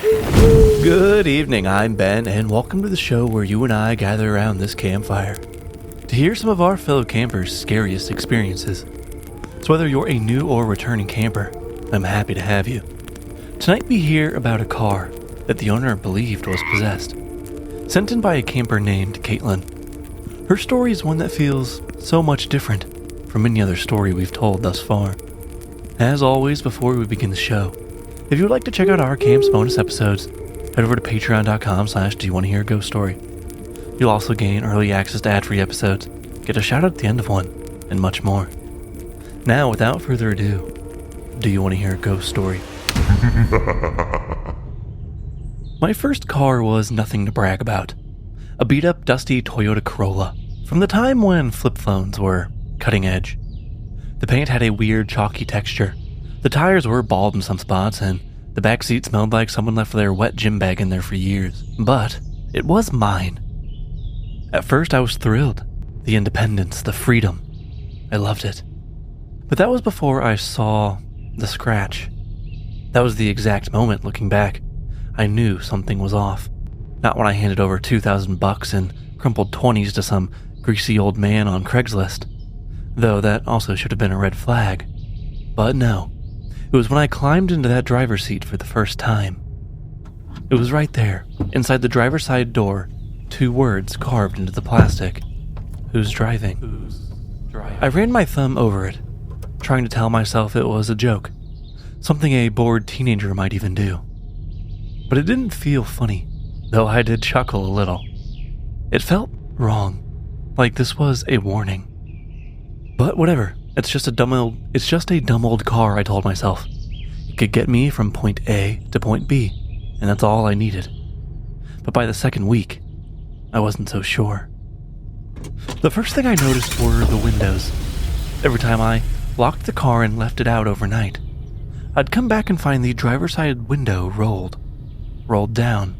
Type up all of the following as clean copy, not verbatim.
Good evening, I'm Ben, and welcome to the show where you and I gather around this campfire to hear some of our fellow campers' scariest experiences. So whether you're a new or returning camper, I'm happy to have you. Tonight we hear about a car that the owner believed was possessed, sent in by a camper named Caitlin. Her story is one that feels so much different from any other story we've told thus far. As always, before we begin the show, if you would like to check out our camp's bonus episodes, head over to patreon.com/do-you-want-to-hear-a-ghost-story. You'll also gain early access to ad-free episodes, get a shout out at the end of one, and much more. Now, without further ado, do you want to hear a ghost story? My first car was nothing to brag about. A beat-up, dusty Toyota Corolla from the time when flip phones were cutting edge. The paint had a weird, chalky texture. The tires were bald in some spots, and the back seat smelled like someone left their wet gym bag in there for years. But it was mine. At first, I was thrilled. The independence, the freedom. I loved it. But that was before I saw the scratch. That was the exact moment, looking back, I knew something was off. Not when I handed over $2,000 in crumpled 20s to some greasy old man on Craigslist. Though that also should have been a red flag. But no, it was when I climbed into that driver's seat for the first time. It was right there, inside the driver's side door, 2 words carved into the plastic. Who's driving? I ran my thumb over it, trying to tell myself it was a joke, something a bored teenager might even do. But it didn't feel funny, though I did chuckle a little. It felt wrong, like this was a warning. But whatever, it's just a dumb old car, I told myself. It could get me from point A to point B, and that's all I needed. But by the second week, I wasn't so sure. The first thing I noticed were the windows. Every time I locked the car and left it out overnight, I'd come back and find the driver's side window rolled down.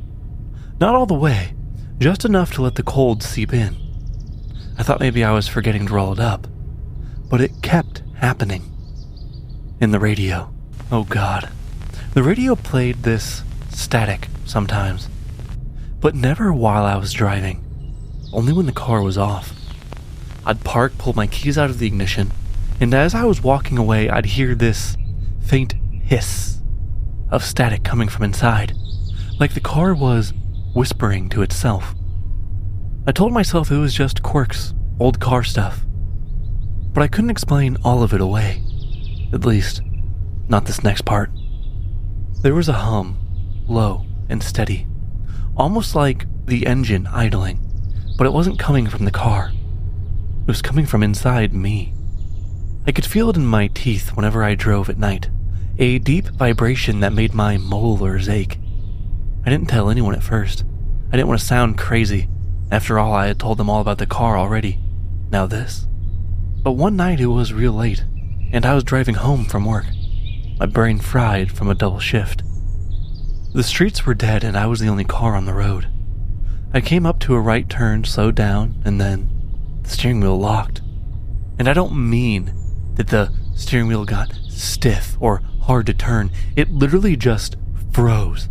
Not all the way, just enough to let the cold seep in. I thought maybe I was forgetting to roll it up, but it kept happening. In the radio, oh God, the radio played this static sometimes, but never while I was driving, only when the car was off. I'd park, pull my keys out of the ignition, and as I was walking away, I'd hear this faint hiss of static coming from inside, like the car was whispering to itself. I told myself it was just quirks, old car stuff, but I couldn't explain all of it away, at least, not this next part. There was a hum, low and steady, almost like the engine idling, but it wasn't coming from the car. It was coming from inside me. I could feel it in my teeth whenever I drove at night, a deep vibration that made my molars ache. I didn't tell anyone at first. I didn't want to sound crazy. After all, I had told them all about the car already. Now this. But one night it was real late, and I was driving home from work, my brain fried from a double shift. The streets were dead and I was the only car on the road. I came up to a right turn, slowed down, and then the steering wheel locked. And I don't mean that the steering wheel got stiff or hard to turn. It literally just froze.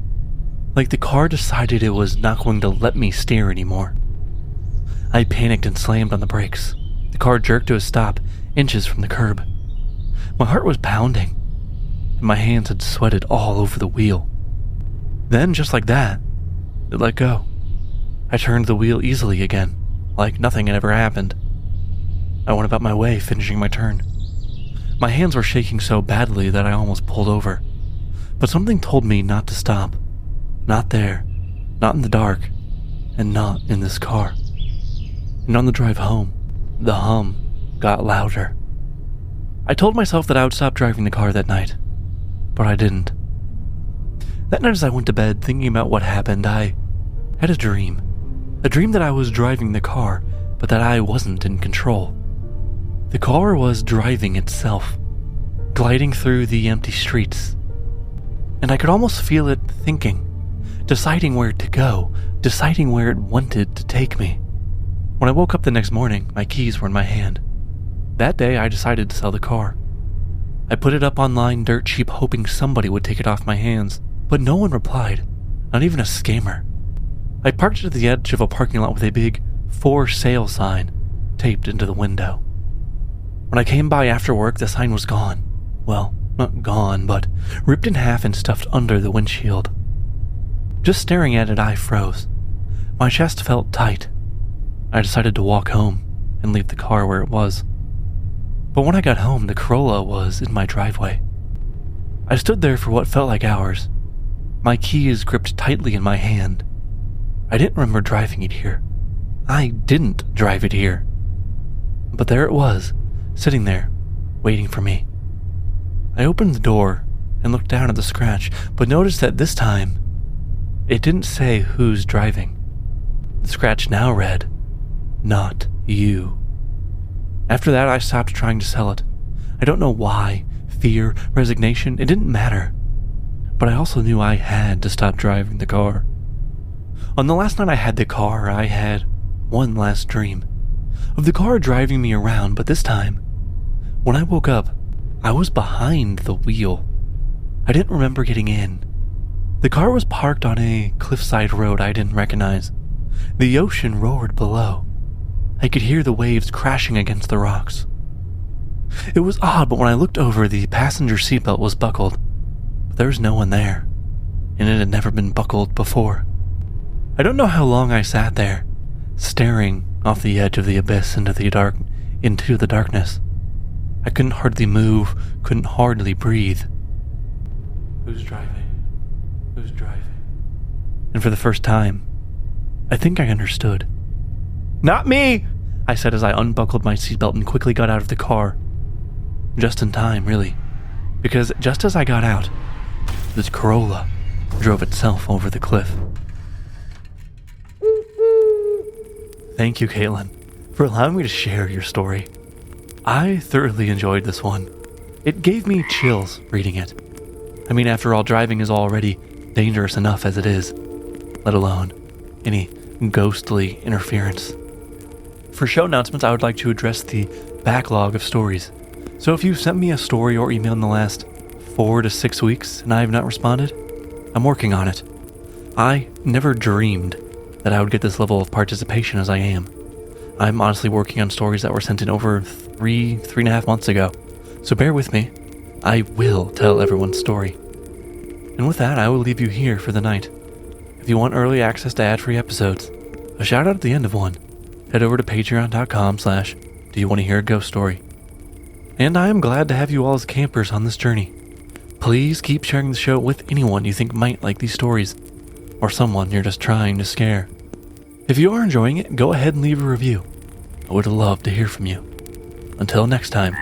Like the car decided it was not going to let me steer anymore. I panicked and slammed on the brakes. The car jerked to a stop, inches from the curb. My heart was pounding, and my hands had sweated all over the wheel. Then, just like that, it let go. I turned the wheel easily again, like nothing had ever happened. I went about my way, finishing my turn. My hands were shaking so badly that I almost pulled over, but something told me not to stop. Not there, not in the dark, and not in this car. And on the drive home, the hum got louder. I told myself that I would stop driving the car that night, but I didn't. That night as I went to bed thinking about what happened, I had a dream. A dream that I was driving the car, but that I wasn't in control. The car was driving itself, gliding through the empty streets. And I could almost feel it thinking, deciding where to go, deciding where it wanted to take me. When I woke up the next morning, my keys were in my hand. That day, I decided to sell the car. I put it up online dirt cheap hoping somebody would take it off my hands, but no one replied. not even a scammer. I parked at the edge of a parking lot with a big "For Sale" sign taped into the window. When I came by after work, the sign was gone. Well, not gone, but ripped in half and stuffed under the windshield. Just staring at it, I froze. My chest felt tight. I decided to walk home and leave the car where it was. But when I got home, the Corolla was in my driveway. I stood there for what felt like hours, my keys gripped tightly in my hand. I didn't remember driving it here. I didn't drive it here. But there it was, sitting there, waiting for me. I opened the door and looked down at the scratch, but noticed that this time, it didn't say who's driving. The scratch now read, "Not you." After that, I stopped trying to sell it. I don't know why. Fear, resignation, it didn't matter. But I also knew I had to stop driving the car. On the last night I had the car, I had one last dream. Of the car driving me around, but this time, when I woke up, I was behind the wheel. I didn't remember getting in. The car was parked on a cliffside road I didn't recognize. The ocean roared below. I could hear the waves crashing against the rocks. It was odd, but when I looked over, the passenger seatbelt was buckled. But there was no one there, and it had never been buckled before. I don't know how long I sat there, staring off the edge of the abyss into the darkness. I couldn't hardly move, couldn't hardly breathe. Who's driving? Who's driving? And for the first time, I think I understood. "Not me!" I said as I unbuckled my seatbelt and quickly got out of the car. Just in time, really, because just as I got out, this Corolla drove itself over the cliff. Thank you, Caitlin, for allowing me to share your story. I thoroughly enjoyed this one. It gave me chills reading it. I mean, after all, driving is already dangerous enough as it is, let alone any ghostly interference. For show announcements, I would like to address the backlog of stories. So if you've sent me a story or email in the last 4 to 6 weeks and I have not responded, I'm working on it. I never dreamed that I would get this level of participation as I am. I'm honestly working on stories that were sent in over 3.5 months ago. So bear with me. I will tell everyone's story. And with that, I will leave you here for the night. If you want early access to ad-free episodes, a shout out at the end of one, head over to patreon.com/do you want to hear a ghost story. And I am glad to have you all as campers on this journey. Please keep sharing the show with anyone you think might like these stories, or someone you're just trying to scare. If you are enjoying it, go ahead and leave a review. I would love to hear from you. Until next time.